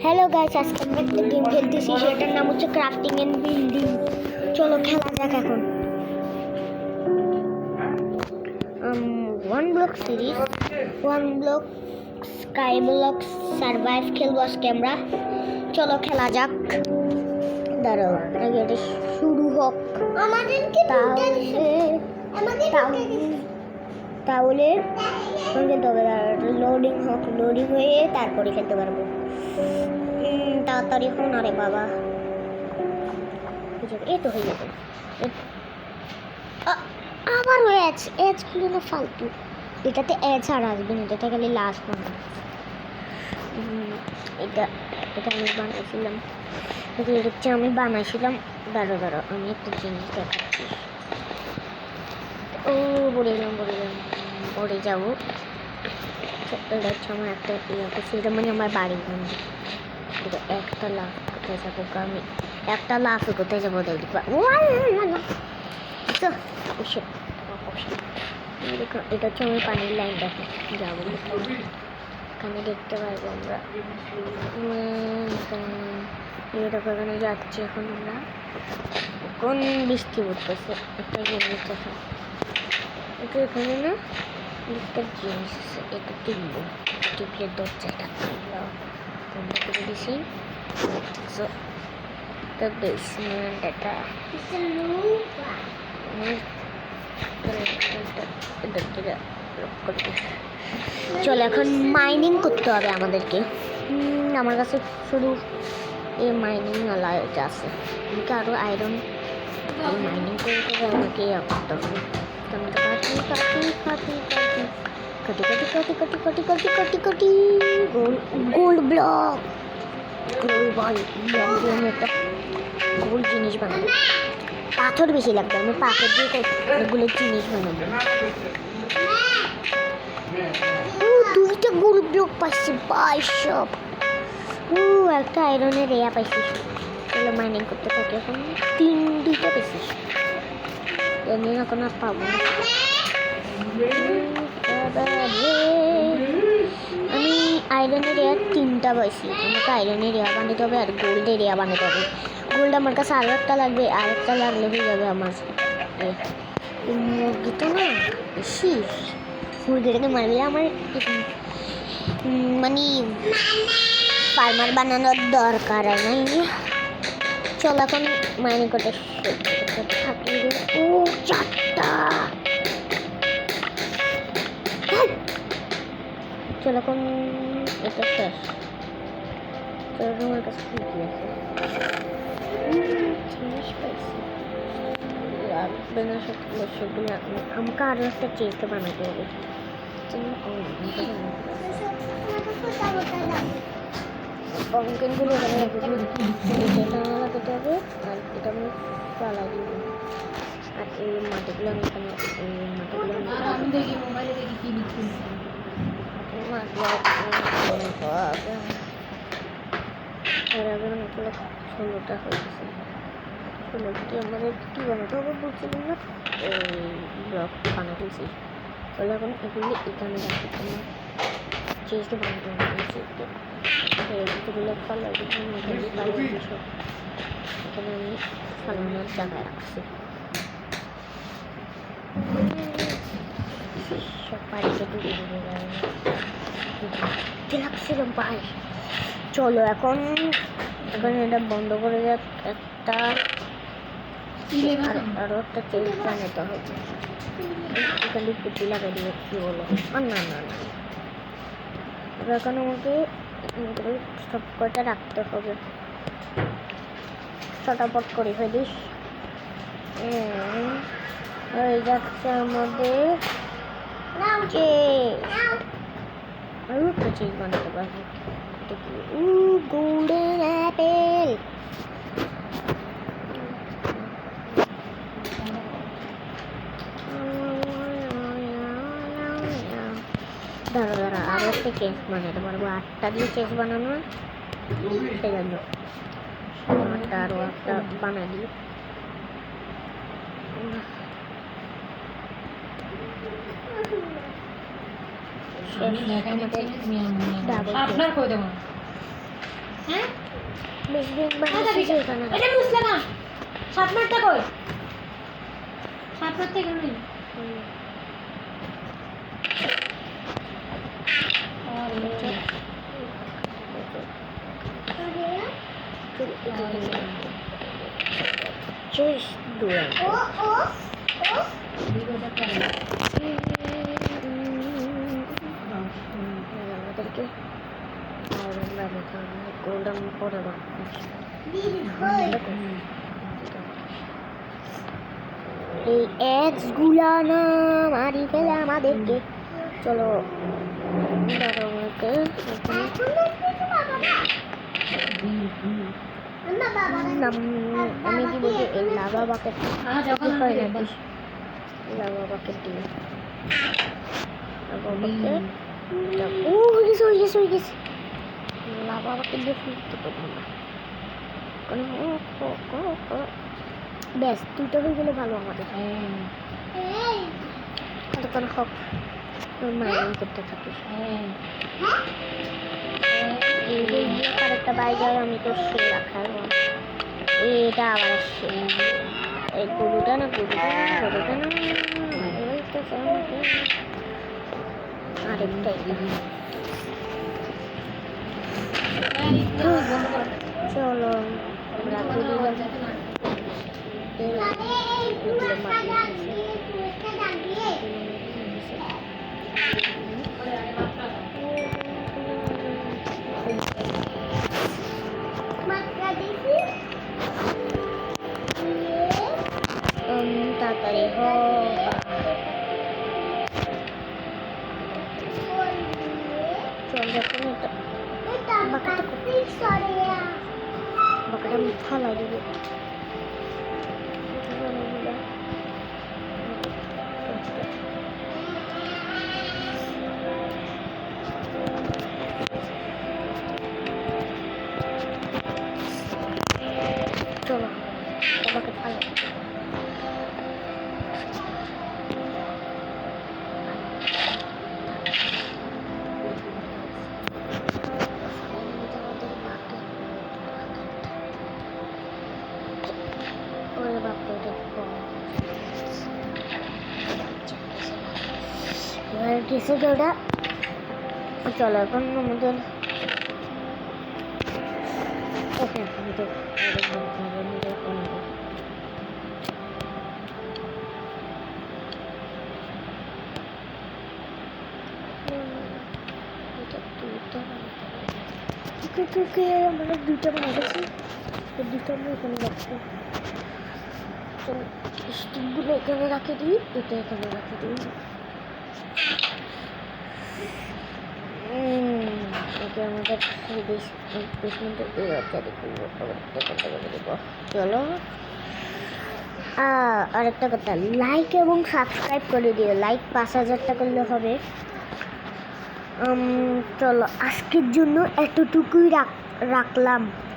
Hello guys, আজকে আমরা একটা গেম খেলতেছি, সেটার নাম হচ্ছে ক্রাফটিং এন্ড বিল্ডিং। চলো খেলা যাক এখন। One block series, one block sky block survive খেলবো আজকে আমরা। চলো খেলা যাক। দাঁড়াও, আগে এটা শুরু হোক। তাহলে খেলতে হবে। লোডিং হোক, লোডিং হয়ে তারপরে খেলতে পারবো। তাড়াতাড়ি হন, আরে বাবা এই তো হয়ে যাবে। আবার এজ খুলে না, ফালতু। এটাতে এজ আর আসবে না, এটা খালি লাস্ট মনে। এটা এটা আমি বানাইছিলাম, দাঁড়ো আমি একটা জিনিস দেখাচ্ছি। ও বলে যাবো। এটা হচ্ছে আমার একটা সেটা মানে আমার বাড়ি বন্ধু। এটা একটা লাফ কোথায় যাবো, আমি একটা লাফে কোথায় যাবো দেখবা। এটা হচ্ছে আমার পানির লাইন, দেখো যাবো এখানে দেখতে পারবো আমরা। এখানে যাচ্ছি এখন আমরা। কোন বৃষ্টি পড়তেছে একটা জিনিস দেখো, এটা এখানে না একটা জিনিস আছে, এটা টিপবো, টিপলে দরজাটা বন্ধ করে দিছি। সো the basement এটা চলো এখন মাইনিং করতে হবে আমাদেরকে। আমার কাছে শুধু এই মাইনিং ওয়ালা এটা আছে, আমাকে আরও আয়রন মাইনিং করতে হবে, আমাকে করতে হবে। গোল্ড ব্লক, গোল্ড জিনিস বানাবো। পাথর বেশি লাগবে, আমি পাথর দিয়ে অনেকগুলো জিনিস বানাবো। দুইটা গোল্ড ব্লক পাইছি, সব একটা আয়রনের রেয়া পাইছি। তাহলে মাইনিং করতে থাকি এখন। দুইটা পেয়েছি, এখন আর পাবো না। আমি আয়রনের রেয়ার 3টা পাইছি, আমাকে আয়রনের রেয়া বানাতে হবে আর গোল্ডের রেয়া বানাতে হবে। গোল্ড আমার কাছে আরও একটা লাগবে, আর একটা লাগলে হয়ে যাবে আমার। মুরগি তো না বেশি, মুরগিটাকে মারলে আমার মানে ফার্মার বানানোর দরকার নাই। চলো এখন মাইনিং করতে থাকি। ও 4টা। চলো এখন এটা শেষ। চলো আমার কাছে কি আছে, জিনিস পাইছি সেগুলো। আমাকে আরও একটা চেস্ট বানাতে হবে। পম্পকিনগুলো লাগাতে হবে, আর এটা আমি চালাই দিব। আর এই মাটিগুলো আমি এখানে, এই মাটিগুলো আমি দেখি মোবাইলে দেখি কি লিখছি। অনেকগুলো 16টা হয়ে গেছে। 16টি আমাদের কী বানাতে হবে বলছিলাম না, এই ব্লক বানাতেছি। তাহলে এখন এগুলি এখানে রাখি, তোমার চেষ্টা বানাতে হবে। যেগুলো পাল্লা সব এখানে আমি ফালানোর জায়গায় রাখছি। সব বাড়িতে ডুবে লাগছিলাম পাই। চলো এখন এটা বন্ধ করে যাক। একটা আরও একটা চেঞ্জ বানাতে হবে। এখানে পুঁতি লাগাই দিয়ে কি বলো, আর না এখন আমাকে সব কটা রাখতে হবে। চটাপট করে ফেলিস। হয়ে যাচ্ছে আমাদের আরও একটা চিজ বানাতে পারবো। Golden Apple. দাঁড়া আরও একটা চেস্ট বানাতে পারবো। 8টা দিয়ে চেস্ট বানানো, সেই জন্য 8টা আরও একটা বানাই দিই। হ্যাঁ বেশিদিন বানিয়েছি যে এখানে এটা মুছলে না 7 মারটা কই 7 মারটা এখানে নেই Just do it. আমাদেরকে গোল্ডেন করে দাও এই এক্স গুলা না মারি ফেলে আমাদেরকে চলো আমাকে আমি কি বলছি এই লাভা বাকেট লাভা বাকেট দিয়ে লাভা বাকেট ও হয়ে গেছে লাভা বাকেট দিয়ে ফুলতে পারবো না ব্যাস দুইটা হয়ে গেলে ভালো আমাদের তখন হোক মাইনিং করতে থাকিস আরেকটা বাইজার আমি তো সে রাখাবো এটা আবার আসছে এই গরুটা না আরেকটাই চলো রাখি দিলাম তাড়াতাড়ি চল যখন এটা বাকিটা আমি ফালাই দেবো চলো বাকি ফালাই গেছে ওটা চলো এখন আমাদের ওকে আমরা দুইটা বানিয়ে গেছি দুটো আমরা এখানে রাখছি চলো স্টিকগুলো এখানে রাখে দিই এটা এখানে রাখে দিই এটা আমাদের বেসমেন্টে চলো আরেকটা কথা লাইক এবং সাবস্ক্রাইব করে দিও লাইক 5000টা করলে হবে চলো আজকের জন্য এতটুকুই রাখলাম